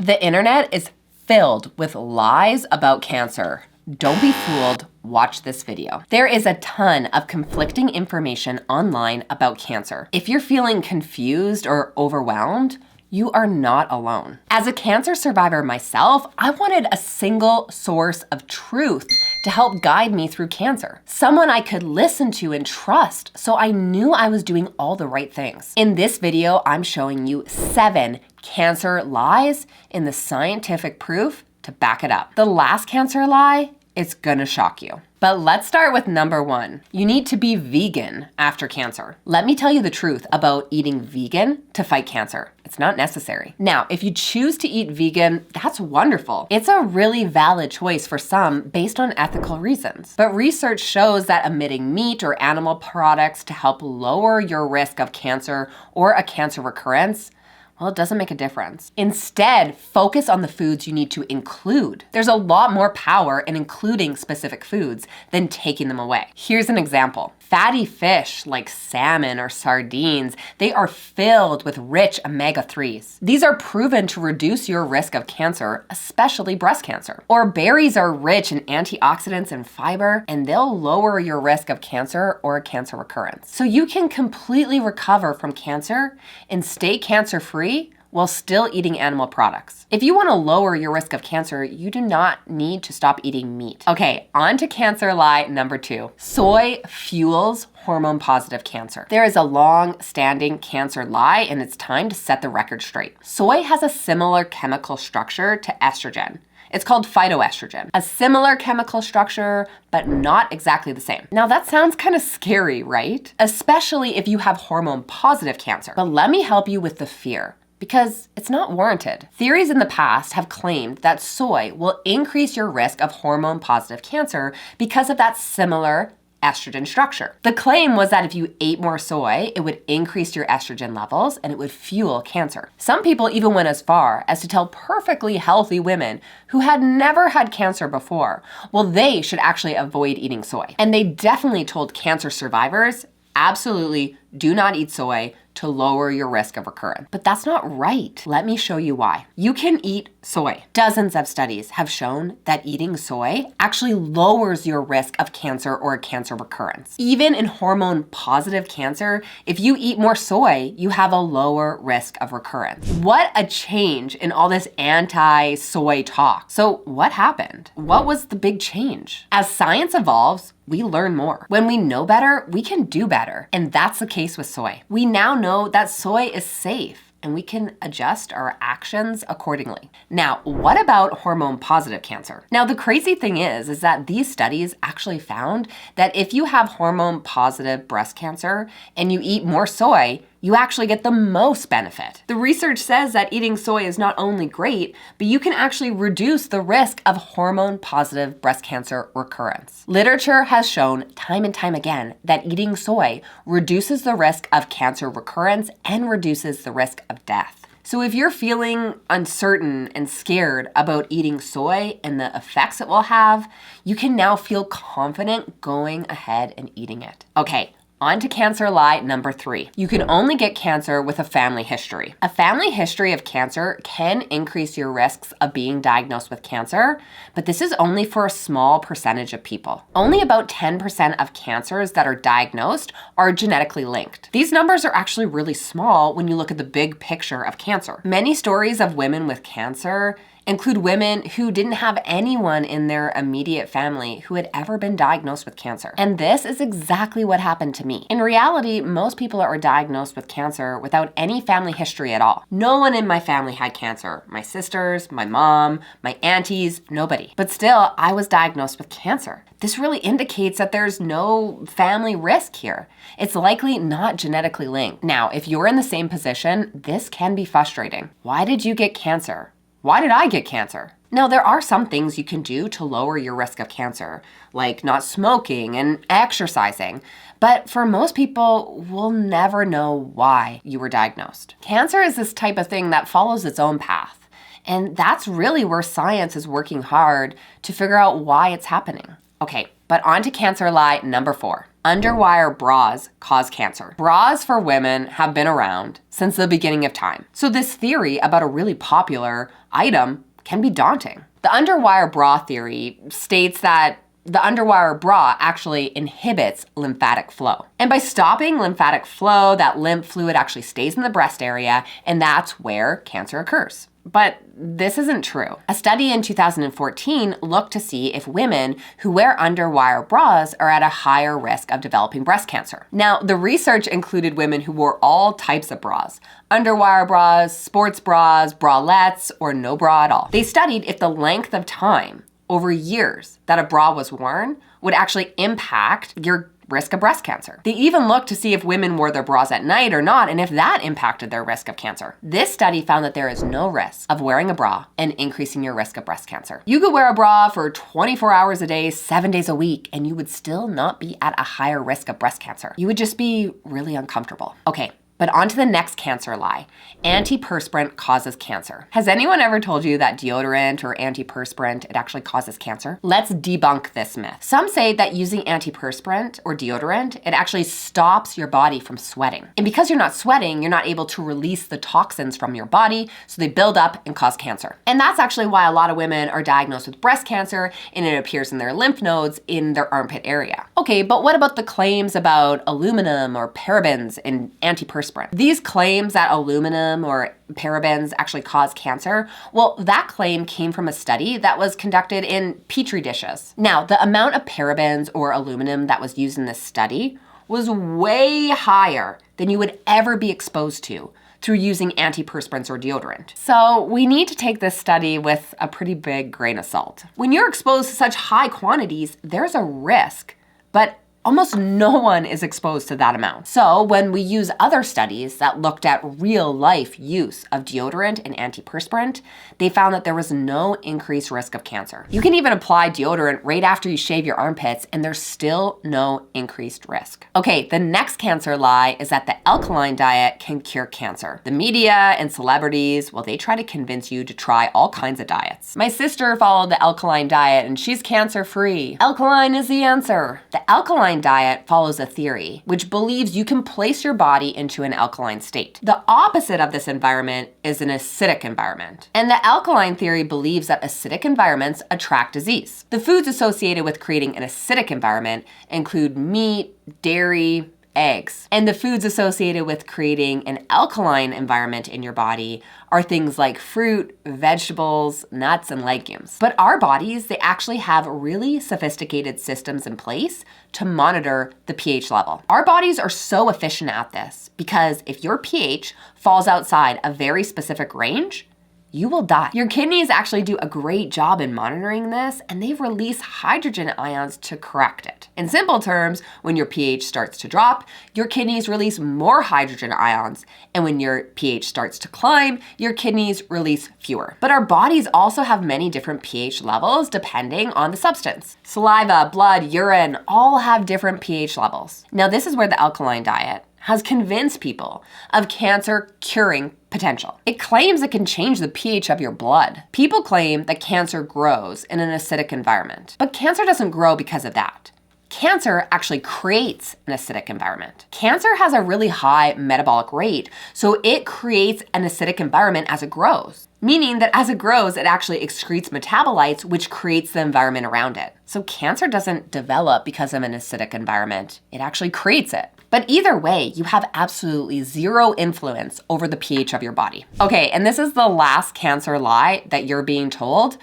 The internet is filled with lies about cancer. Don't be fooled, watch this video. There is a ton of conflicting information online about cancer. If you're feeling confused or overwhelmed, you are not alone. As a cancer survivor myself, I wanted a single source of truth to help guide me through cancer. Someone I could listen to and trust so I knew I was doing all the right things. In this video, I'm showing you 7 cancer lies and the scientific proof to back it up. The last cancer lie, it's gonna shock you. But let's start with number 1. You need to be vegan after cancer. Let me tell you the truth about eating vegan to fight cancer. It's not necessary. Now, if you choose to eat vegan, that's wonderful. It's a really valid choice for some based on ethical reasons. But research shows that omitting meat or animal products to help lower your risk of cancer or a cancer recurrence, well, it doesn't make a difference. Instead, focus on the foods you need to include. There's a lot more power in including specific foods than taking them away. Here's an example. Fatty fish like salmon or sardines, they are filled with rich omega-3s. These are proven to reduce your risk of cancer, especially breast cancer. Or berries are rich in antioxidants and fiber, and they'll lower your risk of cancer or a cancer recurrence. So you can completely recover from cancer and stay cancer-free while still eating animal products. If you want to lower your risk of cancer, you do not need to stop eating meat. Okay, on to cancer lie number 2. Soy fuels hormone-positive cancer. There is a long-standing cancer lie, and it's time to set the record straight. Soy has a similar chemical structure to estrogen. It's called phytoestrogen. A similar chemical structure, but not exactly the same. Now that sounds kind of scary, right? Especially if you have hormone-positive cancer. But let me help you with the fear, because it's not warranted. Theories in the past have claimed that soy will increase your risk of hormone-positive cancer because of that similar estrogen structure. The claim was that if you ate more soy, it would increase your estrogen levels and it would fuel cancer. Some people even went as far as to tell perfectly healthy women who had never had cancer before, well, they should actually avoid eating soy. And they definitely told cancer survivors, absolutely do not eat soy to lower your risk of recurrence. But that's not right. Let me show you why. You can eat soy. Dozens of studies have shown that eating soy actually lowers your risk of cancer or a cancer recurrence. Even in hormone-positive cancer, if you eat more soy, you have a lower risk of recurrence. What a change in all this anti-soy talk. So what happened? What was the big change? As science evolves, we learn more. When we know better, we can do better. And that's the case with soy. We now know that soy is safe and we can adjust our actions accordingly. Now, what about hormone-positive cancer? Now, the crazy thing is that these studies actually found that if you have hormone-positive breast cancer and you eat more soy, you actually get the most benefit. The research says that eating soy is not only great, but you can actually reduce the risk of hormone-positive breast cancer recurrence. Literature has shown time and time again that eating soy reduces the risk of cancer recurrence and reduces the risk of death. So if you're feeling uncertain and scared about eating soy and the effects it will have, you can now feel confident going ahead and eating it. Okay. On to cancer lie number 3. You can only get cancer with a family history. A family history of cancer can increase your risks of being diagnosed with cancer, but this is only for a small percentage of people. Only about 10% of cancers that are diagnosed are genetically linked. These numbers are actually really small when you look at the big picture of cancer. Many stories of women with cancer include women who didn't have anyone in their immediate family who had ever been diagnosed with cancer. And this is exactly what happened to me. In reality, most people are diagnosed with cancer without any family history at all. No one in my family had cancer. My sisters, my mom, my aunties, nobody. But still, I was diagnosed with cancer. This really indicates that there's no family risk here. It's likely not genetically linked. Now, if you're in the same position, this can be frustrating. Why did you get cancer? Why did I get cancer? Now, there are some things you can do to lower your risk of cancer, like not smoking and exercising. But for most people, we'll never know why you were diagnosed. Cancer is this type of thing that follows its own path. And that's really where science is working hard to figure out why it's happening. Okay, but on to cancer lie number 4. Underwire bras cause cancer. Bras for women have been around since the beginning of time. So this theory about a really popular item can be daunting. The underwire bra theory states that the underwire bra actually inhibits lymphatic flow. And by stopping lymphatic flow, that lymph fluid actually stays in the breast area, and that's where cancer occurs. But this isn't true. A study in 2014 looked to see if women who wear underwire bras are at a higher risk of developing breast cancer. Now, the research included women who wore all types of bras: underwire bras, sports bras, bralettes, or no bra at all. They studied if the length of time over years that a bra was worn would actually impact your risk of breast cancer. They even looked to see if women wore their bras at night or not, and if that impacted their risk of cancer. This study found that there is no risk of wearing a bra and increasing your risk of breast cancer. You could wear a bra for 24 hours a day, 7 days a week, and you would still not be at a higher risk of breast cancer. You would just be really uncomfortable. Okay. But on to the next cancer lie. Antiperspirant causes cancer. Has anyone ever told you that deodorant or antiperspirant, it actually causes cancer? Let's debunk this myth. Some say that using antiperspirant or deodorant, it actually stops your body from sweating. And because you're not sweating, you're not able to release the toxins from your body, so they build up and cause cancer. And that's actually why a lot of women are diagnosed with breast cancer, and it appears in their lymph nodes in their armpit area. Okay, but what about the claims about aluminum or parabens in antiperspirant? These claims that aluminum or parabens actually cause cancer, well, that claim came from a study that was conducted in petri dishes. Now, the amount of parabens or aluminum that was used in this study was way higher than you would ever be exposed to through using antiperspirants or deodorant. So we need to take this study with a pretty big grain of salt. When you're exposed to such high quantities, there's a risk, but almost no one is exposed to that amount. So when we use other studies that looked at real life use of deodorant and antiperspirant, they found that there was no increased risk of cancer. You can even apply deodorant right after you shave your armpits and there's still no increased risk. Okay, the next cancer lie is that the alkaline diet can cure cancer. The media and celebrities, well, they try to convince you to try all kinds of diets. My sister followed the alkaline diet and she's cancer-free. Alkaline is the answer. The alkaline diet follows a theory which believes you can place your body into an alkaline state. The opposite of this environment is an acidic environment. And the alkaline theory believes that acidic environments attract disease. The foods associated with creating an acidic environment include meat, dairy, eggs. And the foods associated with creating an alkaline environment in your body are things like fruit, vegetables, nuts, and legumes. But our bodies, they actually have really sophisticated systems in place to monitor the pH level. Our bodies are so efficient at this because if your pH falls outside a very specific range, you will die. Your kidneys actually do a great job in monitoring this, and they release hydrogen ions to correct it. In simple terms, when your pH starts to drop, your kidneys release more hydrogen ions, and when your pH starts to climb, your kidneys release fewer. But our bodies also have many different pH levels depending on the substance. Saliva, blood, urine all have different pH levels. Now, this is where the alkaline diet has convinced people of cancer curing potential. It claims it can change the pH of your blood. People claim that cancer grows in an acidic environment, but cancer doesn't grow because of that. Cancer actually creates an acidic environment. Cancer has a really high metabolic rate, so it creates an acidic environment as it grows, meaning that as it grows, it actually excretes metabolites, which creates the environment around it. So cancer doesn't develop because of an acidic environment. It actually creates it. But either way, you have absolutely zero influence over the pH of your body. Okay, and this is the last cancer lie that you're being told,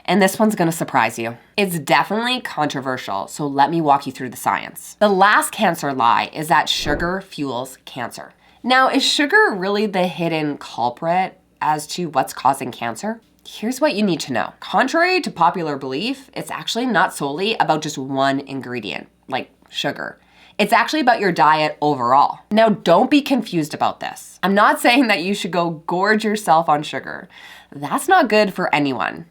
and this one's gonna surprise you. It's definitely controversial, so let me walk you through the science. The last cancer lie is that sugar fuels cancer. Now, is sugar really the hidden culprit as to what's causing cancer? Here's what you need to know. Contrary to popular belief, it's actually not solely about just one ingredient, like sugar. It's actually about your diet overall. Now, don't be confused about this. I'm not saying that you should go gorge yourself on sugar. That's not good for anyone,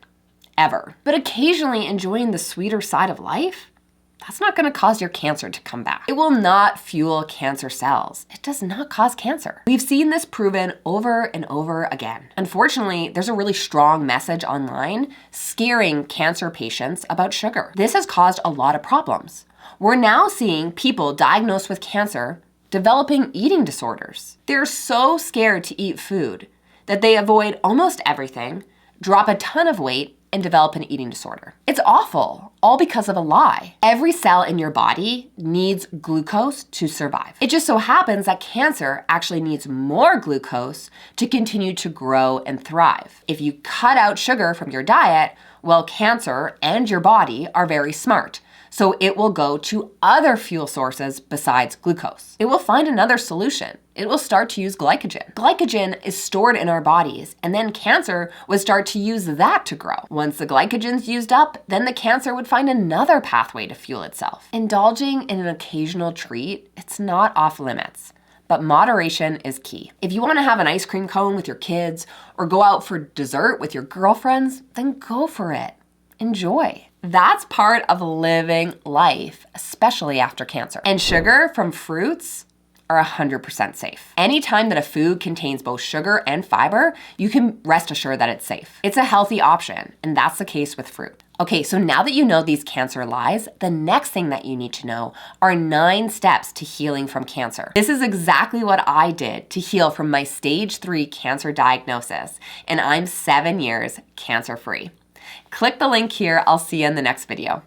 ever. But occasionally enjoying the sweeter side of life, that's not gonna cause your cancer to come back. It will not fuel cancer cells. It does not cause cancer. We've seen this proven over and over again. Unfortunately, there's a really strong message online scaring cancer patients about sugar. This has caused a lot of problems. We're now seeing people diagnosed with cancer developing eating disorders. They're so scared to eat food that they avoid almost everything, drop a ton of weight, and develop an eating disorder. It's awful, all because of a lie. Every cell in your body needs glucose to survive. It just so happens that cancer actually needs more glucose to continue to grow and thrive. If you cut out sugar from your diet, well, cancer and your body are very smart. So it will go to other fuel sources besides glucose. It will find another solution. It will start to use glycogen. Glycogen is stored in our bodies, and then cancer would start to use that to grow. Once the glycogen's used up, then the cancer would find another pathway to fuel itself. Indulging in an occasional treat, it's not off limits. But moderation is key. If you want to have an ice cream cone with your kids or go out for dessert with your girlfriends, then go for it. Enjoy. That's part of living life, especially after cancer. And sugar from fruits are 100% safe. Anytime that a food contains both sugar and fiber, you can rest assured that it's safe. It's a healthy option, and that's the case with fruit. Okay, so now that you know these cancer lies, the next thing that you need to know are 9 steps to healing from cancer. This is exactly what I did to heal from my stage 3 cancer diagnosis, and I'm 7 years cancer-free. Click the link here. I'll see you in the next video.